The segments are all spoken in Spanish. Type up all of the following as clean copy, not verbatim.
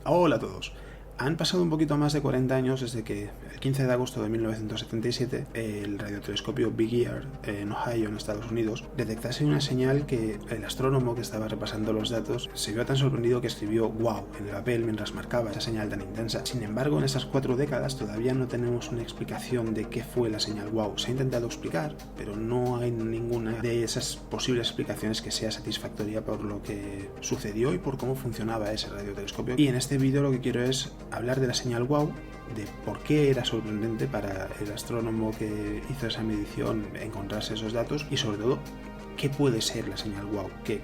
Hola a todos. Han pasado un poquito más de 40 años desde que el 15 de agosto de 1977 el radiotelescopio Big Ear en Ohio, en Estados Unidos, detectase una señal que el astrónomo que estaba repasando los datos se vio tan sorprendido que escribió "wow" en el papel mientras marcaba esa señal tan intensa. Sin embargo, en esas 4 décadas todavía no tenemos una explicación de qué fue la señal "wow". Se ha intentado explicar, pero no hay ninguna de esas posibles explicaciones que sea satisfactoria por lo que sucedió y por cómo funcionaba ese radiotelescopio. Y en este vídeo lo que quiero es hablar de la señal wow, de por qué era sorprendente para el astrónomo que hizo esa medición encontrarse esos datos y sobre todo qué puede ser la señal wow, qué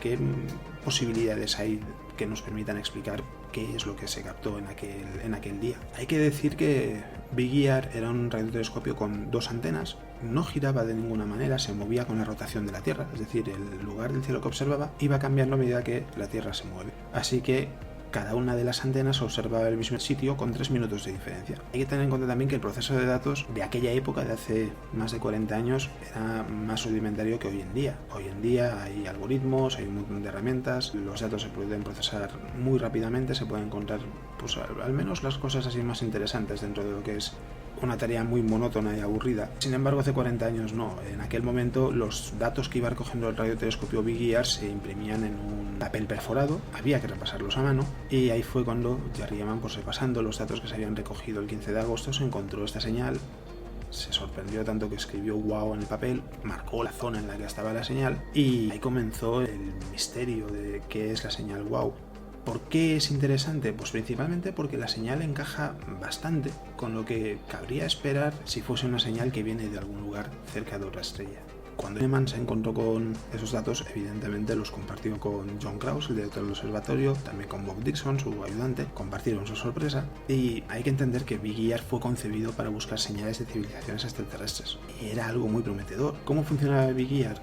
posibilidades hay que nos permitan explicar qué es lo que se captó en aquel día. Hay que decir que Big Ear era un radiotelescopio con 2 antenas, no giraba de ninguna manera, se movía con la rotación de la Tierra, es decir, el lugar del cielo que observaba iba cambiando a medida que la Tierra se mueve. Así que cada una de las antenas observaba el mismo sitio con 3 minutos de diferencia. Hay que tener en cuenta también que el proceso de datos de aquella época, de hace más de 40 años, era más rudimentario que hoy en día. Hoy en día hay algoritmos, hay un montón de herramientas, los datos se pueden procesar muy rápidamente, se pueden encontrar pues, al menos las cosas así más interesantes dentro de lo que es una tarea muy monótona y aburrida. Sin embargo, hace 40 años no. En aquel momento los datos que iba recogiendo el radiotelescopio Big Ear se imprimían en un papel perforado, había que repasarlos a mano, y ahí fue cuando Jerry Yeaman, pues repasando los datos que se habían recogido el 15 de agosto, se encontró esta señal, se sorprendió tanto que escribió wow en el papel, marcó la zona en la que estaba la señal y ahí comenzó el misterio de qué es la señal wow. ¿Por qué es interesante? Pues principalmente porque la señal encaja bastante con lo que cabría esperar si fuese una señal que viene de algún lugar cerca de otra estrella. Cuando Yeaman se encontró con esos datos, evidentemente los compartió con John Krause, el director del observatorio, también con Bob Dixon, su ayudante, compartieron su sorpresa, y hay que entender que Big Ear fue concebido para buscar señales de civilizaciones extraterrestres, y era algo muy prometedor. ¿Cómo funcionaba Big Ear?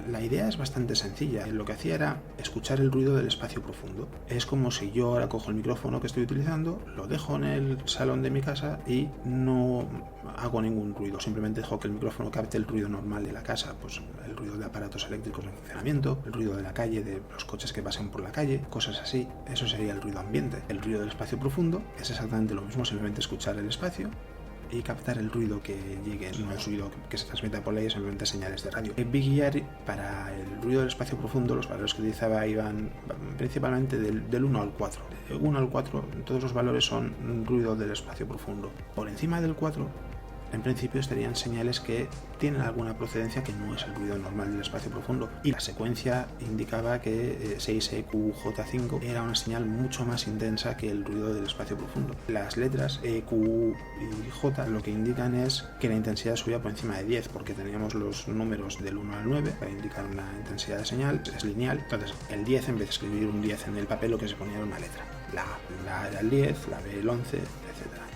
La idea es bastante sencilla. Lo que hacía era escuchar el ruido del espacio profundo. Es como si yo ahora cojo el micrófono que estoy utilizando, lo dejo en el salón de mi casa y no hago ningún ruido. Simplemente dejo que el micrófono capte el ruido normal de la casa, pues el ruido de aparatos eléctricos en funcionamiento, el ruido de la calle, de los coches que pasen por la calle, cosas así. Eso sería el ruido ambiente. El ruido del espacio profundo es exactamente lo mismo, simplemente escuchar el espacio y captar el ruido que llegue, no el ruido que se transmita por ahí, simplemente señales de radio. Big Ear, para el ruido del espacio profundo, los valores que utilizaba iban principalmente del 1 al 4. De 1 al 4, todos los valores son ruido del espacio profundo. Por encima del 4, en principio estarían señales que tienen alguna procedencia que no es el ruido normal del espacio profundo, y la secuencia indicaba que 6EQJ5 era una señal mucho más intensa que el ruido del espacio profundo. Las letras E, Q y J lo que indican es que la intensidad subía por encima de 10, porque teníamos los números del 1 al 9 para indicar una intensidad de señal, es lineal. Entonces el 10, en vez de escribir un 10 en el papel, lo que se ponía era una letra. La A era el 10, la B el 11, etc.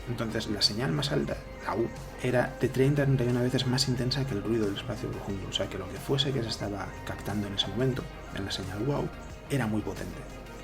Entonces la señal más alta, la U, era de 30 a 31 veces más intensa que el ruido del espacio profundo, o sea que lo que fuese que se estaba captando en ese momento, en la señal wow, era muy potente.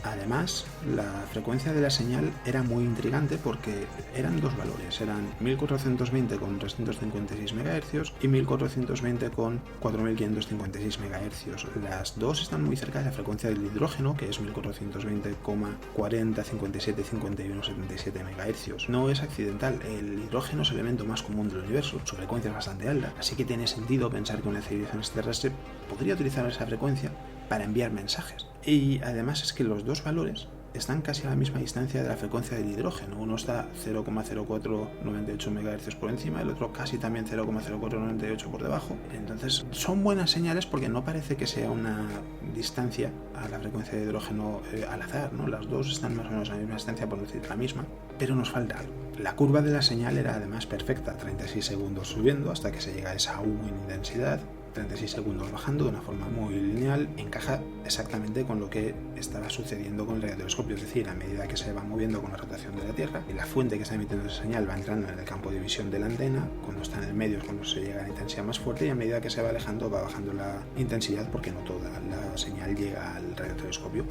Además, la frecuencia de la señal era muy intrigante porque eran 2 valores, eran 1420 con 356 MHz y 1420 con 4556 MHz. Las dos están muy cerca de la frecuencia del hidrógeno, que es 1420,40, 57, 51, 77 MHz. No es accidental, el hidrógeno es el elemento más común del universo, su frecuencia es bastante alta, así que tiene sentido pensar que una civilización extraterrestre podría utilizar esa frecuencia para enviar mensajes. Y además es que los 2 valores están casi a la misma distancia de la frecuencia del hidrógeno. Uno está 0,0498 MHz por encima, el otro casi también 0,0498 por debajo. Entonces son buenas señales porque no parece que sea una distancia a la frecuencia de hidrógeno al azar, ¿no? Las dos están más o menos a la misma distancia, por decir la misma, pero nos falta algo. La curva de la señal era además perfecta, 36 segundos subiendo hasta que se llega a esa U en intensidad, 36 segundos bajando de una forma muy lineal, encaja exactamente con lo que estaba sucediendo con el radiotelescopio, es decir, a medida que se va moviendo con la rotación de la Tierra, y la fuente que está emitiendo esa señal va entrando en el campo de visión de la antena, cuando está en el medio es cuando se llega a la intensidad más fuerte, y a medida que se va alejando va bajando la intensidad porque no toda la señal llega al radiotelescopio.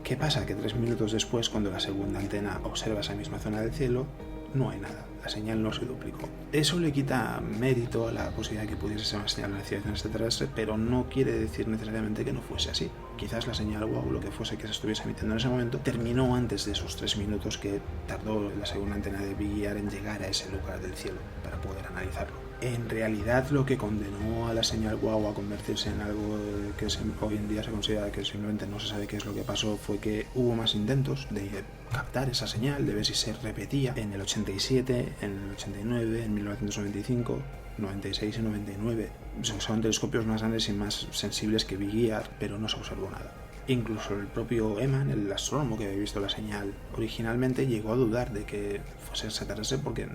¿Qué pasa? Que 3 minutos después, cuando la segunda antena observa esa misma zona del cielo, no hay nada. La señal no se duplicó. Eso le quita mérito a la posibilidad de que pudiese ser una señal de una civilización extraterrestre, pero no quiere decir necesariamente que no fuese así. Quizás la señal WOW, lo que fuese que se estuviese emitiendo en ese momento, terminó antes de esos 3 minutos que tardó la segunda antena de Big Ear en llegar a ese lugar del cielo para poder analizarlo. En realidad, lo que condenó a la señal WOW a convertirse en algo que hoy en día se considera que simplemente no se sabe qué es lo que pasó fue que hubo más intentos de captar esa señal, de ver si se repetía en el 87, en el 89, en 1995, 96 y 99. Se usaron telescopios más grandes y más sensibles que Big Ear, pero no se observó nada. Incluso el propio Eman, el astrónomo que había visto la señal originalmente, llegó a dudar de que fuese extraterrestre porque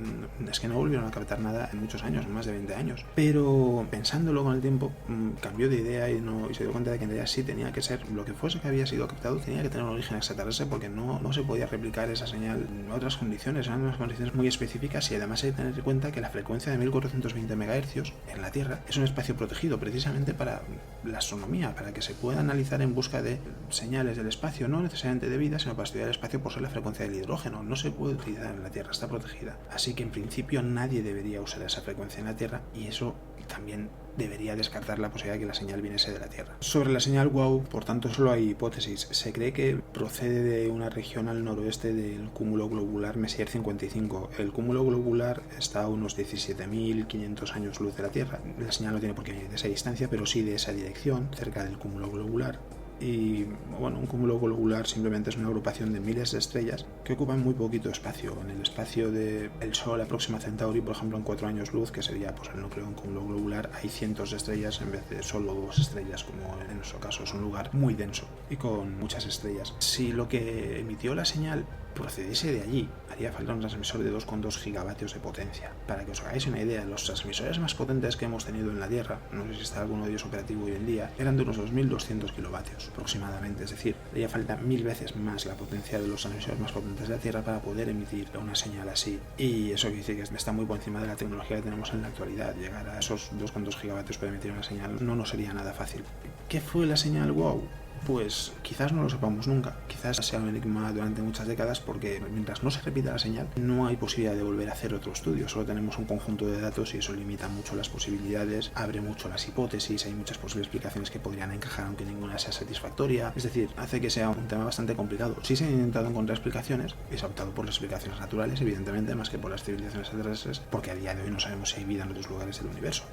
es que no volvieron a captar nada en muchos años, en más de 20 años. Pero pensándolo con el tiempo, cambió de idea y se dio cuenta de que en realidad sí tenía que ser, lo que fuese que había sido captado, tenía que tener un origen extraterrestre porque no se podía replicar esa señal en otras condiciones, eran unas condiciones muy específicas y además hay que tener en cuenta que la frecuencia de 1420 MHz en la Tierra es un espacio protegido precisamente para la astronomía, para que se pueda analizar en busca de señales del espacio, no necesariamente de vida, sino para estudiar el espacio por ser la frecuencia del hidrógeno. No se puede utilizar en la Tierra, está protegida. Así que en principio nadie debería usar esa frecuencia en la Tierra y eso también debería descartar la posibilidad de que la señal viniese de la Tierra. Sobre la señal WOW, por tanto, solo hay hipótesis. Se cree que procede de una región al noroeste del cúmulo globular Messier 55. El cúmulo globular está a unos 17.500 años luz de la Tierra. La señal no tiene por qué venir de esa distancia, pero sí de esa dirección, cerca del cúmulo globular. Y bueno, un cúmulo globular simplemente es una agrupación de miles de estrellas que ocupan muy poquito espacio. En el espacio del Sol, la Próxima Centauri, por ejemplo, en 4 años luz, que sería pues el núcleo de un cúmulo globular, hay cientos de estrellas en vez de solo 2 estrellas, como en nuestro caso. Es un lugar muy denso y con muchas estrellas. Si lo que emitió la señal procediese de allí, haría falta un transmisor de 2,2 gigavatios de potencia. Para que os hagáis una idea, los transmisores más potentes que hemos tenido en la Tierra, no sé si está alguno de ellos operativo hoy en día, eran de unos 2.200 kilovatios aproximadamente, es decir, haría falta 1000 veces más la potencia de los transmisores más potentes de la Tierra para poder emitir una señal así. Y eso quiere decir que está muy por encima de la tecnología que tenemos en la actualidad. Llegar a esos 2,2 gigavatios para emitir una señal no nos sería nada fácil. ¿Qué fue la señal WOW? Pues quizás no lo sepamos nunca, quizás sea un enigma durante muchas décadas porque mientras no se repita la señal no hay posibilidad de volver a hacer otro estudio, solo tenemos un conjunto de datos y eso limita mucho las posibilidades, abre mucho las hipótesis, hay muchas posibles explicaciones que podrían encajar aunque ninguna sea satisfactoria, es decir, hace que sea un tema bastante complicado. Sí se han intentado encontrar explicaciones y se ha optado por las explicaciones naturales, evidentemente, más que por las civilizaciones extraterrestres, porque a día de hoy no sabemos si hay vida en otros lugares del universo.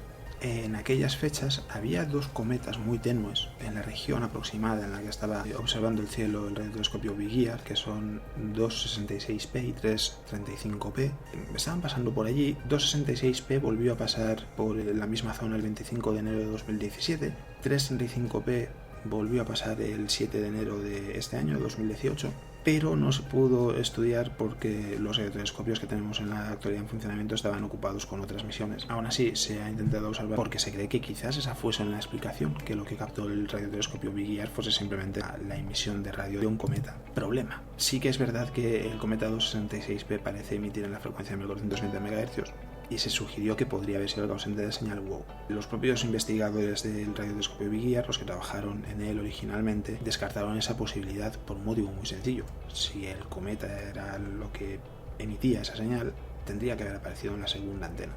En aquellas fechas había 2 cometas muy tenues en la región aproximada en la que estaba observando el cielo el radiotelescopio Big Ear, que son 266P y 335P. Estaban pasando por allí. 266P volvió a pasar por la misma zona el 25 de enero de 2017. 335P volvió a pasar el 7 de enero de este año, 2018. Pero no se pudo estudiar porque los radiotelescopios que tenemos en la actualidad en funcionamiento estaban ocupados con otras misiones. Aún así, se ha intentado observar porque se cree que quizás esa fuese la explicación, que lo que captó el radiotelescopio Big Ear fuese simplemente la emisión de radio de un cometa. Problema. Sí que es verdad que el cometa 266P parece emitir en la frecuencia de 1420 MHz, y se sugirió que podría haber sido el causante de la señal WOW. Los propios investigadores del radiotelescopio Big Ear, los que trabajaron en él originalmente, descartaron esa posibilidad por un motivo muy sencillo. Si el cometa era lo que emitía esa señal, tendría que haber aparecido en la segunda antena.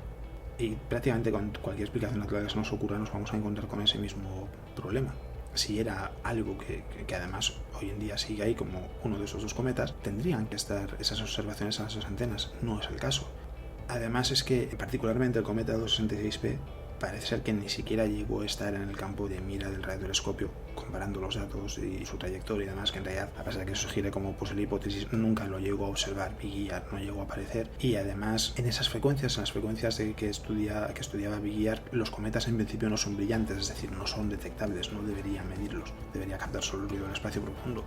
Y prácticamente con cualquier explicación natural que se nos ocurra nos vamos a encontrar con ese mismo problema. Si era algo que además hoy en día sigue ahí como uno de esos 2 cometas, tendrían que estar esas observaciones en las 2 antenas. No es el caso. Además es que particularmente el cometa 266P parece ser que ni siquiera llegó a estar en el campo de mira del radiotelescopio, comparando los datos y su trayectoria y demás, que en realidad, a pesar de que se sugiere como posible hipótesis, nunca lo llegó a observar Big Ear, no llegó a aparecer. Y además, en esas frecuencias, en las frecuencias que estudiaba Big Ear, los cometas en principio no son brillantes, es decir, no son detectables, no debería medirlos, debería captar solo el ruido del espacio profundo.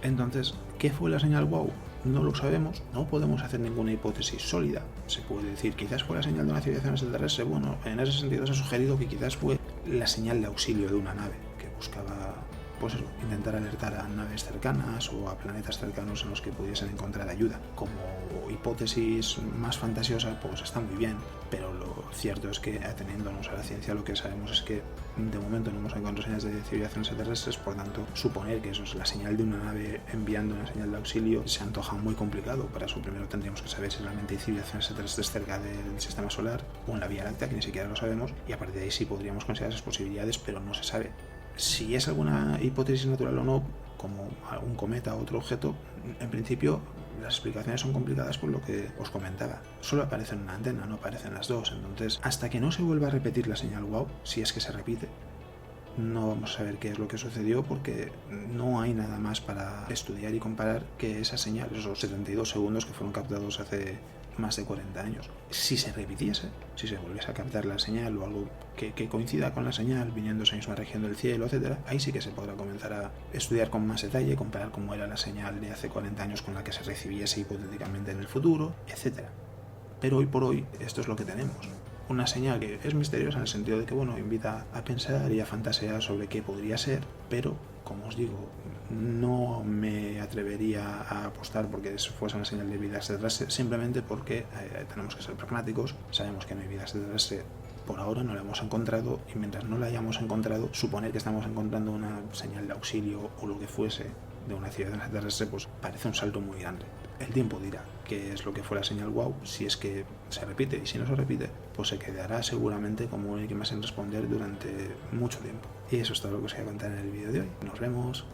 Entonces, ¿qué fue la señal WOW? No lo sabemos, no podemos hacer ninguna hipótesis sólida. Se puede decir, quizás fue la señal de una civilización extraterrestre. Bueno, en ese sentido se ha sugerido que quizás fue la señal de auxilio de una nave que buscaba pues eso, intentar alertar a naves cercanas o a planetas cercanos en los que pudiesen encontrar ayuda. Como hipótesis más fantasiosa, pues está muy bien, pero lo cierto es que, ateniéndonos a la ciencia, lo que sabemos es que de momento no hemos encontrado señales de civilizaciones extraterrestres. Por tanto, suponer que eso es la señal de una nave enviando una señal de auxilio se antoja muy complicado. Para eso primero tendríamos que saber si realmente hay civilizaciones extraterrestres cerca del sistema solar o en la Vía Láctea, que ni siquiera lo sabemos, y a partir de ahí sí podríamos considerar esas posibilidades, pero no se sabe. Si es alguna hipótesis natural o no, como algún cometa o otro objeto, en principio las explicaciones son complicadas por lo que os comentaba. Solo aparece en una antena, no aparecen las dos. Entonces, hasta que no se vuelva a repetir la señal WOW, si es que se repite, no vamos a saber qué es lo que sucedió, porque no hay nada más para estudiar y comparar que esa señal, esos 72 segundos que fueron captados hace más de 40 años. Si se repitiese, si se volviese a captar la señal o algo que coincida con la señal viniendo de esa misma región del cielo, etcétera, ahí sí que se podrá comenzar a estudiar con más detalle, comparar cómo era la señal de hace 40 años con la que se recibiese hipotéticamente en el futuro, etcétera. Pero hoy por hoy esto es lo que tenemos. Una señal que es misteriosa en el sentido de que, bueno, invita a pensar y a fantasear sobre qué podría ser, pero, como os digo, no me atrevería a apostar porque fuese una señal de vida extraterrestre, simplemente porque tenemos que ser pragmáticos. Sabemos que no hay vida extraterrestre, por ahora no la hemos encontrado, y mientras no la hayamos encontrado, suponer que estamos encontrando una señal de auxilio o lo que fuese de una civilización extraterrestre, pues parece un salto muy grande. El tiempo dirá qué es lo que fue la señal WOW, si es que se repite, y si no se repite, pues se quedará seguramente como un enigma sin responder durante mucho tiempo. Y eso es todo lo que os voy a contar en el vídeo de hoy. Nos vemos.